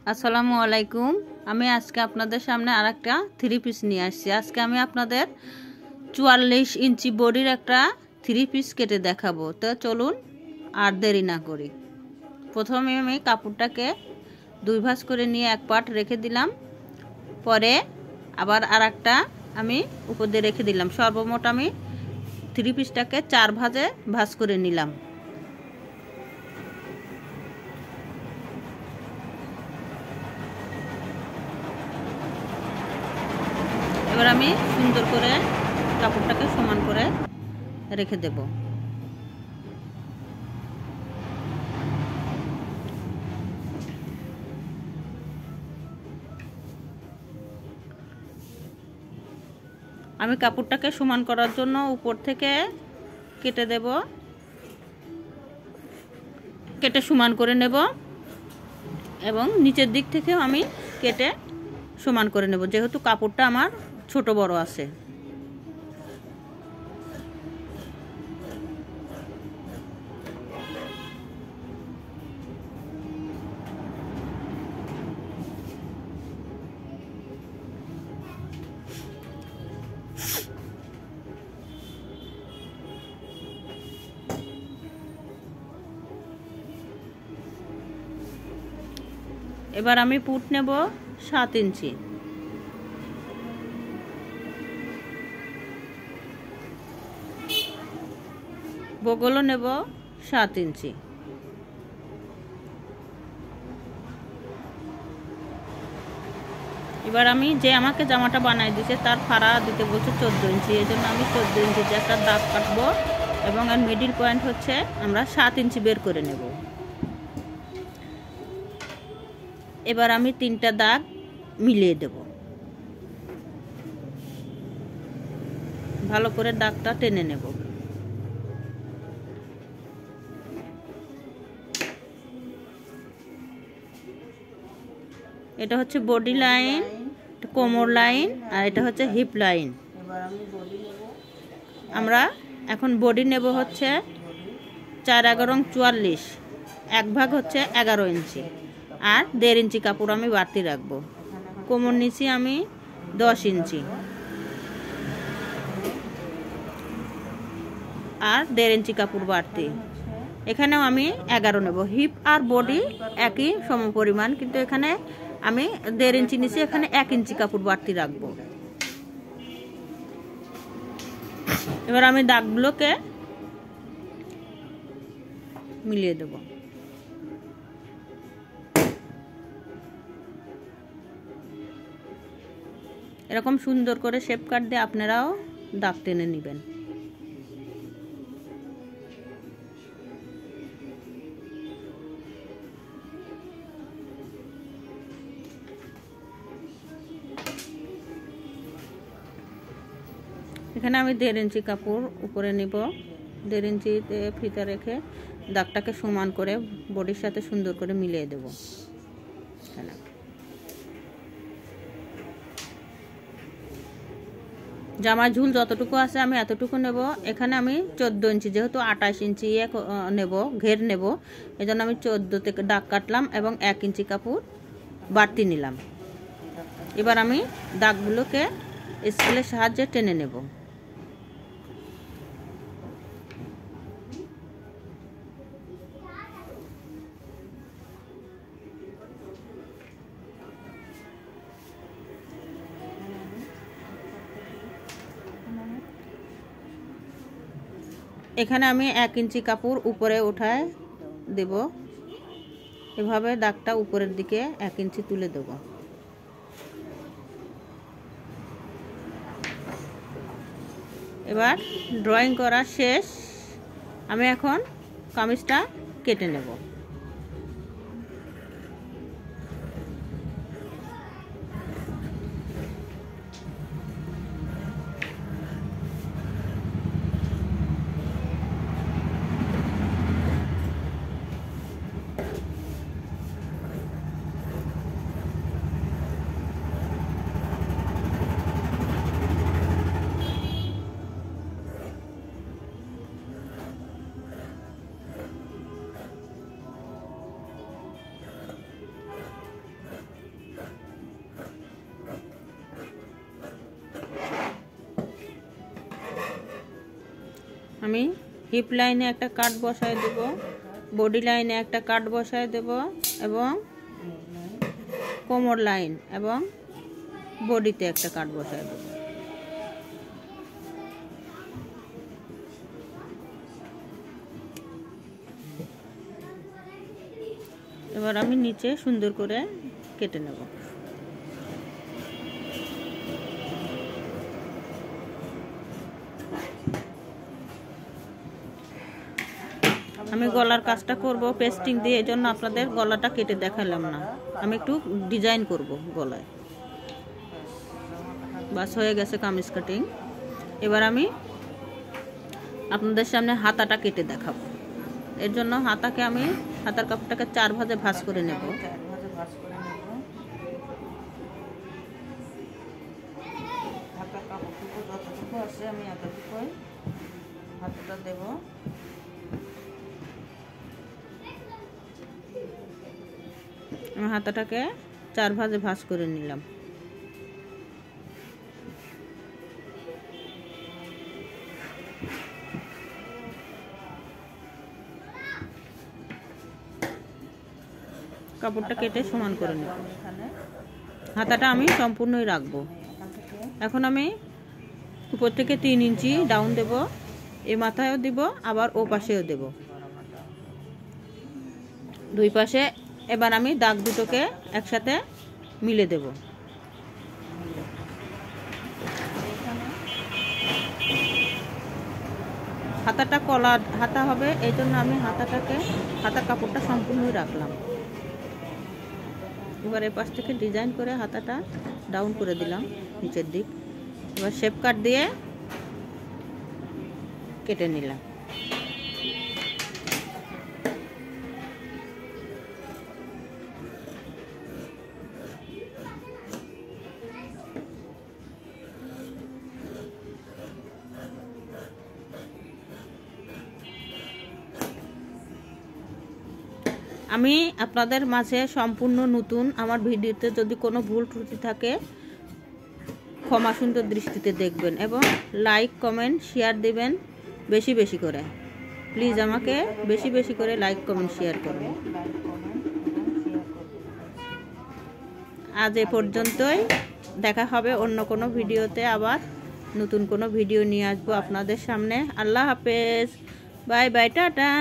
আসসালামু আলাইকুম। আমি আজকে আপনাদের সামনে আরেকটা থ্রি পিস নিয়ে আসছি। আজকে আমি আপনাদের 44 ইঞ্চি বডির একটা থ্রি পিস কেটে দেখাবো। তো চলুন আর দেরি না করি। প্রথমে আমি কাপড়টাকে দুই ভাঁজ করে নিয়ে এক পাট রেখে দিলাম, পরে আবার আরেকটা আমি উপর দিয়ে রেখে দিলাম। সর্বমোট আমি থ্রি পিসটাকে 4 ভাঁজে ভাঁজ করে নিলাম। এবার আমি সুন্দর করে কাপড়টাকে সমান করে রেখে দেব। আমি কাপড়টাকে সমান করার জন্য উপর থেকে কেটে দেব, কেটে সমান করে নেব এবং নিচের দিক থেকেও আমি কেটে সমান করে নেব, যেহেতু কাপড়টা আমার ছোট বড় আছে। এবার আমি পুট নেব 7 ইঞ্চি। বগলও নেব 7 ইঞ্চি। এবার আমি যে আমাকে জামাটা বানাই দিয়েছে তার ফাড়া দিতে বলছে 14 ইঞ্চি। এই জন্য আমি 14 ইঞ্চিতে একটা দাগ কাটবো এবং এর মিডিল পয়েন্ট হচ্ছে আমরা 7 ইঞ্চি বের করে নেব। এবার আমি 3টা দাগ মিলিয়ে দেব। ভালো করে দাগটা টেনে নেব। এটা হচ্ছে বডি লাইন, কোমর লাইন, আর এটা হচ্ছে হিপ লাইন। আমরা এখন বডি নেব হচ্ছে 4 11 44, এক ভাগ হচ্ছে 11 ইঞ্চি, আর 1.5 ইঞ্চি কাপড় আমি বাড়তি রাখবো। কোমর নিচে আমি 10 ইঞ্চি আর 1.5 ইঞ্চি কাপড় বাড়তি। এখানেও আমি 11 নেব। হিপ আর বডি একই সমপরিমাণ, কিন্তু এখানে আমি 1.5 ইঞ্চি নিচে এখানে 1 ইঞ্চি কাপড় বাড়তি রাখবো। এবার আমি দাগগুলোকে মিলিয়ে দেব। এরকম সুন্দর করে শেপ কাট দিয়ে আপনারাও দাগ টেনে নেবেন। এখানে আমি 1.5 ইঞ্চি কাপড় উপরে নিব। 1.5 ইঞ্চিতে ফিতা রেখে দাগটাকে সমান করে বডির সাথে সুন্দর করে মিলিয়ে দেব। জামার ঝুল যতটুকু আছে আমি এতটুকু নেব। এখানে আমি 14 ইঞ্চি, যেহেতু 28 ইঞ্চি নেব, ঘের নেব, এই জন্য আমি 14 থেকে দাগ কাটলাম এবং 1 ইঞ্চি কাপড় বাড়তি নিলাম। এবার আমি দাগগুলোকে স্কেলের সাহায্যে টেনে নেব। এখানে আমি 1 ইঞ্চি কাপড় উপরে উঠায় দেব। এভাবে দাগটা উপরের দিকে 1 ইঞ্চি তুলে দেব। এবার ড্রয়িং করা শেষ। আমি এখন কামিজটা কেটে নেব। আমি হিপ লাইনে একটা কাট বসায় দেব, বডি লাইনে একটা কাট বসায় দেব এবং কোমর লাইন এবং বডিতে একটা কাট বসায় দেব। এবার আমি নিচে সুন্দর করে কেটে নেব। আমি গলার কাজটা করব পেস্টিং দিয়ে, এই জন্য আপনাদের গলাটা কেটে দেখালাম না। আমি একটু ডিজাইন করব গলায়। বাস হয়ে গেছে কামিজ কাটিং। এবার আমি আপনাদের সামনে হাতাটা কেটে দেখাবো। এর জন্য হাতাকে আমি হাতার কাপড়টাকে 4 ভাঁজে ভাঁজ করে নেব। হাতার কাপড়টুকু যতটুকু আছে আমি এতটুকুই হাতাটা দেব। আমি হাতাটাকে 4 ভাঁজে ভাঁজ করে নিলাম। কাপড়টা কেটে সমান করে নেব। হাতাটা আমি সম্পূর্ণই রাখবো। এখন আমি উপর থেকে 3 ইঞ্চি ডাউন দেব, এই মাথায়ও দিব আবার ও পাশেও দেব, দুই পাশে। এবার আমি দাগ দুটোকে একসাথে মিলে দেব। হাতাটা কলা হাতা হবে, এই জন্য আমি হাতার কাপড়টা সম্পূর্ণই রাখলাম। এবার এই পাশ থেকে ডিজাইন করে হাতাটা ডাউন করে দিলাম নিচের দিক। এবার শেপ কাট দিয়ে কেটে নিলাম। আমি আপনাদের মাঝে সম্পূর্ণ নতুন। আমার ভিডিওতে যদি কোনো ভুল ত্রুটি থাকে ক্ষমা সুন্দর দৃষ্টিতে দেখবেন এবং লাইক কমেন্ট শেয়ার দিবেন বেশি বেশি করে। প্লিজ আমাকে বেশি বেশি করে লাইক কমেন্ট শেয়ার করবেন। আজ এ পর্যন্তই, দেখা হবে অন্য কোনো ভিডিওতে। আবার নতুন কোনো ভিডিও নিয়ে আসবো আপনাদের সামনে। আল্লাহ হাফেজ, বাই বাই, টাটা।